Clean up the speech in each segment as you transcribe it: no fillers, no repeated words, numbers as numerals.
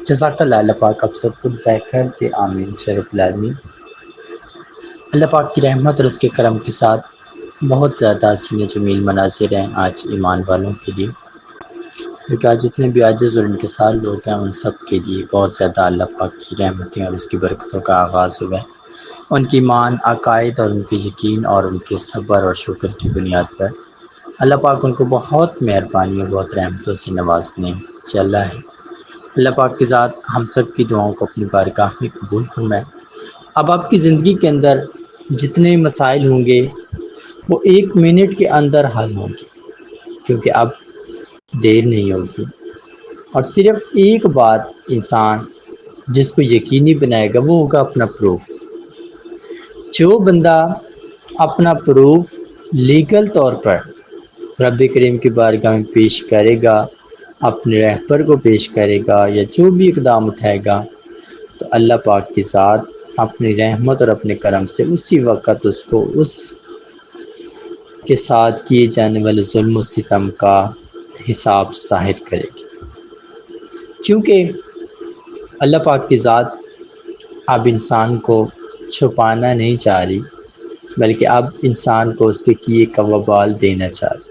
جزاک اللہ۔ اللہ پاک آپ سب کو جزائے خیر کہ آمین شرف العالمین۔ اللہ پاک کی رحمت اور اس کے کرم کے ساتھ بہت زیادہ حسین جمیل مناظر ہیں آج ایمان والوں کے لیے، کیونکہ آج جتنے بھی عاجز اور انکسار لوگ ہیں ان سب کے لیے بہت زیادہ اللہ پاک کی رحمتیں اور اس کی برکتوں کا آغاز ہوا ہے۔ ان کی ایمان، عقائد اور ان کے یقین اور ان کے صبر اور شکر کی بنیاد پر اللہ پاک ان کو بہت مہربانی اور بہت رحمتوں سے نوازنے چلا ہے۔ اللہ پاک کی ذات ہم سب کی دعاؤں کو اپنی بارگاہ میں قبول فرمائے۔ اب آپ کی زندگی کے اندر جتنے مسائل ہوں گے وہ 1 منٹ کے اندر حل ہوں گے، کیونکہ اب دیر نہیں ہوگی، اور صرف ایک بات انسان جس کو یقینی بنائے گا وہ ہوگا اپنا پروف۔ جو بندہ اپنا پروف لیگل طور پر رب کریم کی بارگاہ میں پیش کرے گا، اپنے رہبر کو پیش کرے گا یا جو بھی اقدام اٹھائے گا، تو اللہ پاک کی ذات اپنی رحمت اور اپنے کرم سے اسی وقت اس کو اس کے ساتھ کیے جانے والے ظلم و ستم کا حساب ظاہر کرے گی، کیونکہ اللہ پاک کی ذات اب انسان کو چھپانا نہیں چاہ رہی، بلکہ اب انسان کو اس کے کیے کا وبال دینا چاہ رہی۔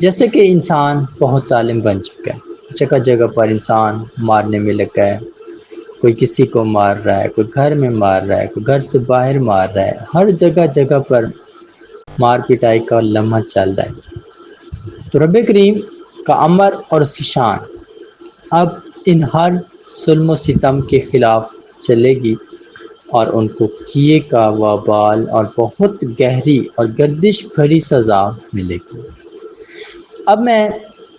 جیسے کہ انسان بہت ظالم بن چکا ہے، جگہ جگہ پر انسان مارنے میں لگا ہے، کوئی کسی کو مار رہا ہے، کوئی گھر میں مار رہا ہے، کوئی گھر سے باہر مار رہا ہے، ہر جگہ جگہ پر مار پٹائی کا لمحہ چل رہا ہے۔ تو رب کریم کا امر اور اس کی شان اب ان ہر ظلم و ستم کے خلاف چلے گی، اور ان کو کیے کا وبال اور بہت گہری اور گردش بھری سزا ملے گی۔ اب میں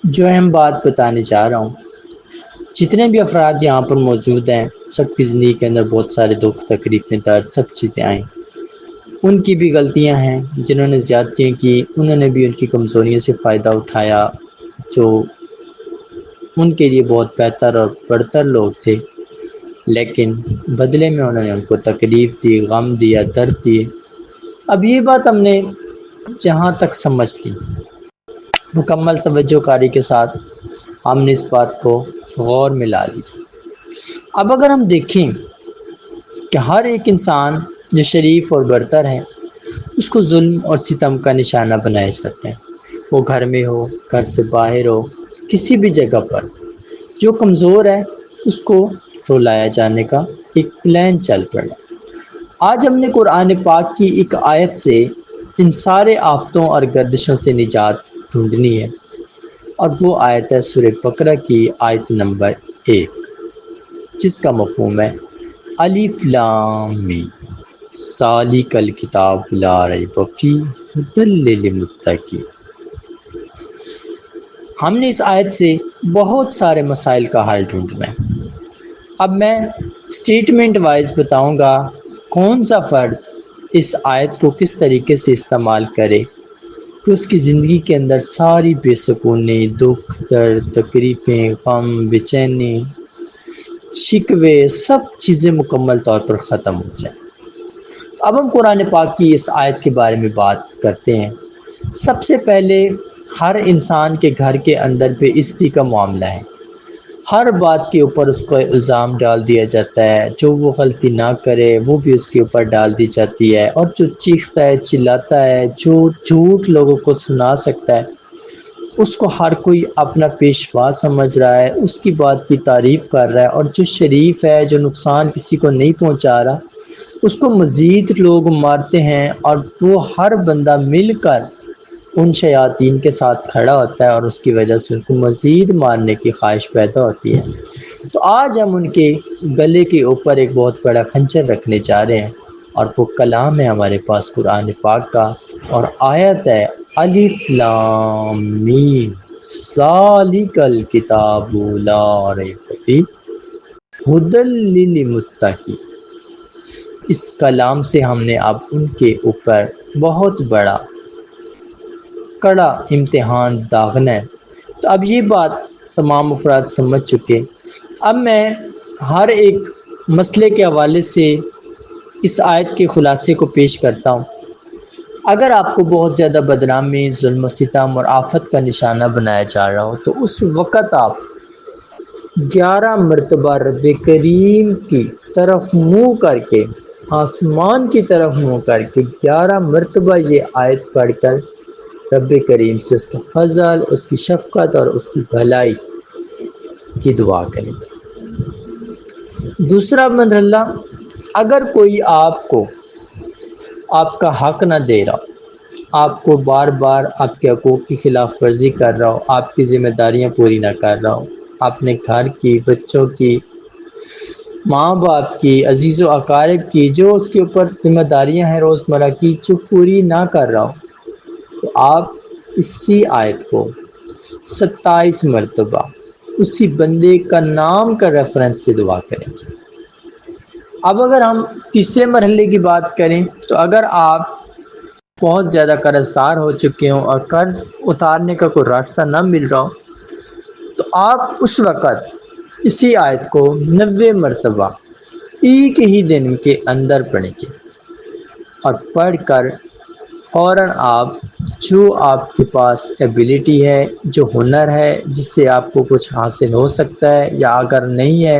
جو اہم بات بتانے چاہ رہا ہوں، جتنے بھی افراد یہاں پر موجود ہیں سب کی زندگی کے اندر بہت سارے دکھ، تکلیفیں، درد، سب چیزیں آئیں، ان کی بھی غلطیاں ہیں، جنہوں نے زیادتیاں کی انہوں نے بھی ان کی کمزوریوں سے فائدہ اٹھایا، جو ان کے لیے بہت بہتر اور برتر لوگ تھے، لیکن بدلے میں انہوں نے ان کو تکلیف دی، غم دیا، درد دیے۔ اب یہ بات ہم نے جہاں تک سمجھ لی، مکمل توجہ کاری کے ساتھ ہم نے اس بات کو غور میں لا لی۔ اب اگر ہم دیکھیں کہ ہر ایک انسان جو شریف اور برتر ہے اس کو ظلم اور ستم کا نشانہ بنائے جاتے ہیں، وہ گھر میں ہو، گھر سے باہر ہو، کسی بھی جگہ پر جو کمزور ہے اس کو رلایا جانے کا ایک پلان چل پڑا۔ آج ہم نے قرآن پاک کی ایک آیت سے ان سارے آفتوں اور گردشوں سے نجات ڈھونڈنی ہے، اور وہ آیت ہے سورہ بقرہ کی آیت نمبر 1، جس کا مفہوم ہے الف لام میم ذالک الکتاب لا ریب فیہ ھدی للمتقین۔ ہم نے اس آیت سے بہت سارے مسائل کا حل ڈھونڈنا ہے۔ اب میں اسٹیٹمنٹ وائز بتاؤں گا کون سا فرد اس آیت کو کس طریقے سے استعمال کرے کہ اس کی زندگی کے اندر ساری بے سکونی، دکھ، درد، تکلیفیں، غم، بے چینی، شکوے، سب چیزیں مکمل طور پر ختم ہو جائیں۔ اب ہم قرآن پاک کی اس آیت کے بارے میں بات کرتے ہیں۔ سب سے پہلے ہر انسان کے گھر کے اندر بے عزتی کا معاملہ ہے، ہر بات کے اوپر اس کو الزام ڈال دیا جاتا ہے، جو وہ غلطی نہ کرے وہ بھی اس کے اوپر ڈال دی جاتی ہے، اور جو چیختا ہے، چلاتا ہے، جو جھوٹ لوگوں کو سنا سکتا ہے اس کو ہر کوئی اپنا پیشوا سمجھ رہا ہے، اس کی بات کی تعریف کر رہا ہے، اور جو شریف ہے، جو نقصان کسی کو نہیں پہنچا رہا، اس کو مزید لوگ مارتے ہیں، اور وہ ہر بندہ مل کر ان شیاطین کے ساتھ کھڑا ہوتا ہے اور اس کی وجہ سے ان کو مزید مارنے کی خواہش پیدا ہوتی ہے۔ تو آج ہم ان کے گلے کے اوپر ایک بہت بڑا خنجر رکھنے جا رہے ہیں، اور وہ کلام ہے ہمارے پاس قرآن پاک کا، اور آیت ہے الف لام میم ذالک الکتاب لا ریب فیہ ھدی للمتقین۔ اس کلام سے ہم نے اب ان کے اوپر بہت بڑا کڑا امتحان داغنا ہے۔ تو اب یہ بات تمام افراد سمجھ چکے۔ اب میں ہر ایک مسئلے کے حوالے سے اس آیت کے خلاصے کو پیش کرتا ہوں۔ اگر آپ کو بہت زیادہ بدنامی، ظلم و ستم اور آفت کا نشانہ بنایا جا رہا ہو تو اس وقت آپ 11 مرتبہ رب کریم کی طرف منہ کر کے، آسمان کی طرف منہ کر کے 11 مرتبہ یہ آیت پڑھ کر رب کریم سے اس کا فضل، اس کی شفقت اور اس کی بھلائی کی دعا کریں گے۔ دوسرا مرحلہ، اگر کوئی آپ کو آپ کا حق نہ دے رہا، آپ کو بار بار آپ کے حقوق کی خلاف ورزی کر رہا ہو، آپ کی ذمہ داریاں پوری نہ کر رہا ہو، اپنے گھر کی، بچوں کی، ماں باپ کی، عزیز و اقارب کی، جو اس کے اوپر ذمہ داریاں ہیں روزمرہ کی، جو پوری نہ کر رہا ہو، تو آپ اسی آیت کو 27 مرتبہ اسی بندے کا نام کا ریفرنس سے دعا کریں گے۔ اب اگر ہم تیسرے مرحلے کی بات کریں تو اگر آپ بہت زیادہ قرض دار ہو چکے ہوں اور قرض اتارنے کا کوئی راستہ نہ مل رہا ہو، تو آپ اس وقت اسی آیت کو 90 مرتبہ ایک ہی دن کے اندر پڑھیں گے، اور پڑھ کر فوراً آپ جو آپ کے پاس ایبیلٹی ہے، جو ہنر ہے جس سے آپ کو کچھ حاصل ہو سکتا ہے، یا اگر نہیں ہے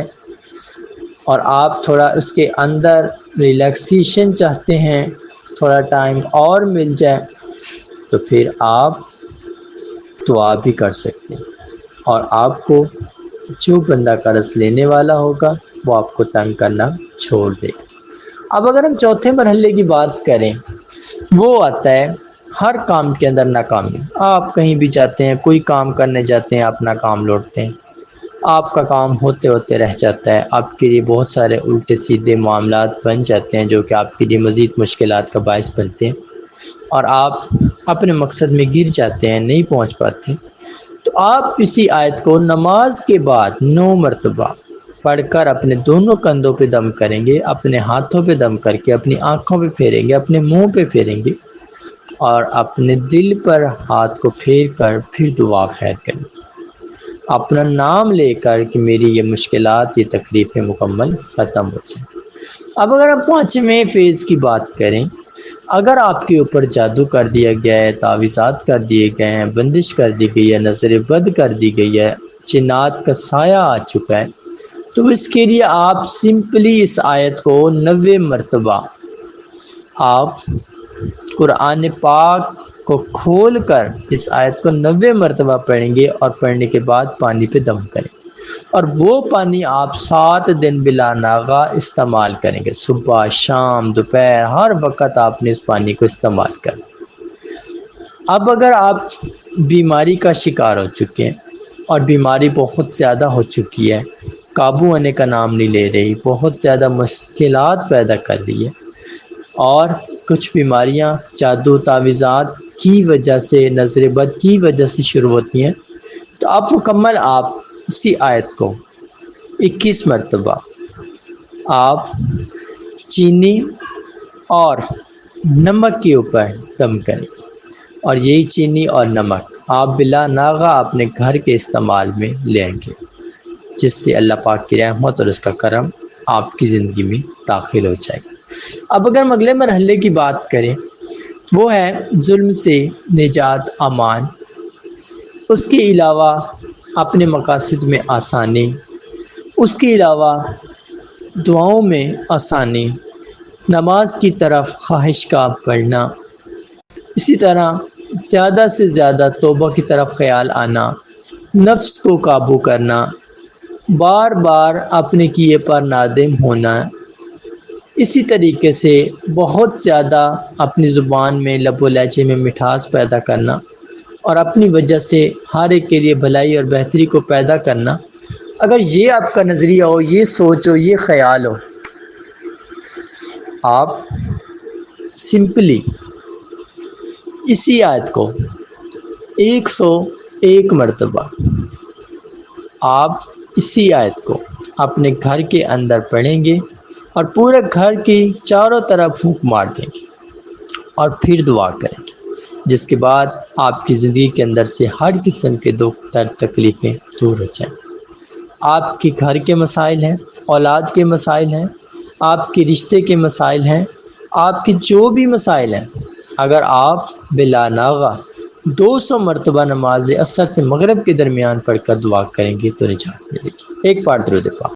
اور آپ تھوڑا اس کے اندر ریلیکسیشن چاہتے ہیں، تھوڑا ٹائم اور مل جائے، تو پھر آپ دعا بھی کر سکتے ہیں، اور آپ کو جو بندہ قرض لینے والا ہوگا وہ آپ کو تنگ کرنا چھوڑ دے گا۔ اب اگر ہم چوتھے مرحلے کی بات کریں، وہ آتا ہے ہر کام کے اندر ناکامی۔ آپ کہیں بھی جاتے ہیں، کوئی کام کرنے جاتے ہیں، اپنا کام لوٹتے ہیں، آپ کا کام ہوتے ہوتے رہ جاتا ہے، آپ کے لیے بہت سارے الٹے سیدھے معاملات بن جاتے ہیں جو کہ آپ کے لیے مزید مشکلات کا باعث بنتے ہیں، اور آپ اپنے مقصد میں گر جاتے ہیں، نہیں پہنچ پاتے۔ تو آپ اسی آیت کو نماز کے بعد 9 مرتبہ پڑھ کر اپنے دونوں کندھوں پہ دم کریں گے، اپنے ہاتھوں پہ دم کر کے اپنی آنکھوں پہ پھیریں گے، اپنے منہ پہ پھیریں گے، اور اپنے دل پر ہاتھ کو پھیر کر پھر دعا خیر کریں گے، اپنا نام لے کر کہ میری یہ مشکلات، یہ تکلیفیں مکمل ختم ہو جائیں۔ اب اگر ہم پانچویں فیز کی بات کریں، اگر آپ کے اوپر جادو کر دیا گیا ہے، تعویذات کر دیے گئے ہیں، بندش کر دی گئی ہے، نظر بد کر دی گئی ہے، جنات کا سایہ آ چکا ہے، تو اس کے لیے آپ سمپلی اس آیت کو 90 مرتبہ آپ قرآن پاک کو کھول کر اس آیت کو 90 مرتبہ پڑھیں گے، اور پڑھنے کے بعد پانی پہ دم کریں گے، اور وہ پانی آپ 7 دن بلا ناغہ استعمال کریں گے، صبح، شام، دوپہر، ہر وقت آپ نے اس پانی کو استعمال کرنا۔ اب اگر آپ بیماری کا شکار ہو چکے ہیں، اور بیماری بہت زیادہ ہو چکی ہے، قابو آنے کا نام نہیں لے رہی، بہت زیادہ مشکلات پیدا کر رہی ہے، اور کچھ بیماریاں جادو تعویذات کی وجہ سے، نظر بد کی وجہ سے شروع ہوتی ہیں، تو آپ مکمل آپ اسی آیت کو 21 مرتبہ آپ چینی اور نمک کے اوپر دم کریں، اور یہی چینی اور نمک آپ بلا ناغہ اپنے گھر کے استعمال میں لیں گے، جس سے اللہ پاک کی رحمت اور اس کا کرم آپ کی زندگی میں داخل ہو جائے گا۔ اب اگر ہم اگلے مرحلے کی بات کریں، وہ ہے ظلم سے نجات، امان، اس کے علاوہ اپنے مقاصد میں آسانی، اس کے علاوہ دعاؤں میں آسانی، نماز کی طرف خواہش کا بڑھنا، اسی طرح زیادہ سے زیادہ توبہ کی طرف خیال آنا، نفس کو قابو کرنا، بار بار اپنے کیے پر نادم ہونا، اسی طریقے سے بہت زیادہ اپنی زبان میں، لب و لہجے میں مٹھاس پیدا کرنا، اور اپنی وجہ سے ہر ایک کے لیے بھلائی اور بہتری کو پیدا کرنا، اگر یہ آپ کا نظریہ ہو، یہ سوچ ہو، یہ خیال ہو، آپ سمپلی اسی آیت کو 101 مرتبہ آپ اسی آیت کو اپنے گھر کے اندر پڑھیں گے، اور پورے گھر کی چاروں طرف پھونک مار دیں گے، اور پھر دعا کریں گے، جس کے بعد آپ کی زندگی کے اندر سے ہر قسم کے دکھ، درد، تکلیفیں دور ہو جائیں۔ آپ کے گھر کے مسائل ہیں، اولاد کے مسائل ہیں، آپ کے رشتے کے مسائل ہیں، آپ کے جو بھی مسائل ہیں، اگر آپ بلا ناغہ 200 مرتبہ نماز عصر سے مغرب کے درمیان پڑھ کر دعا کریں گے تو نجات ملے گی۔ ایک بار درود پاک۔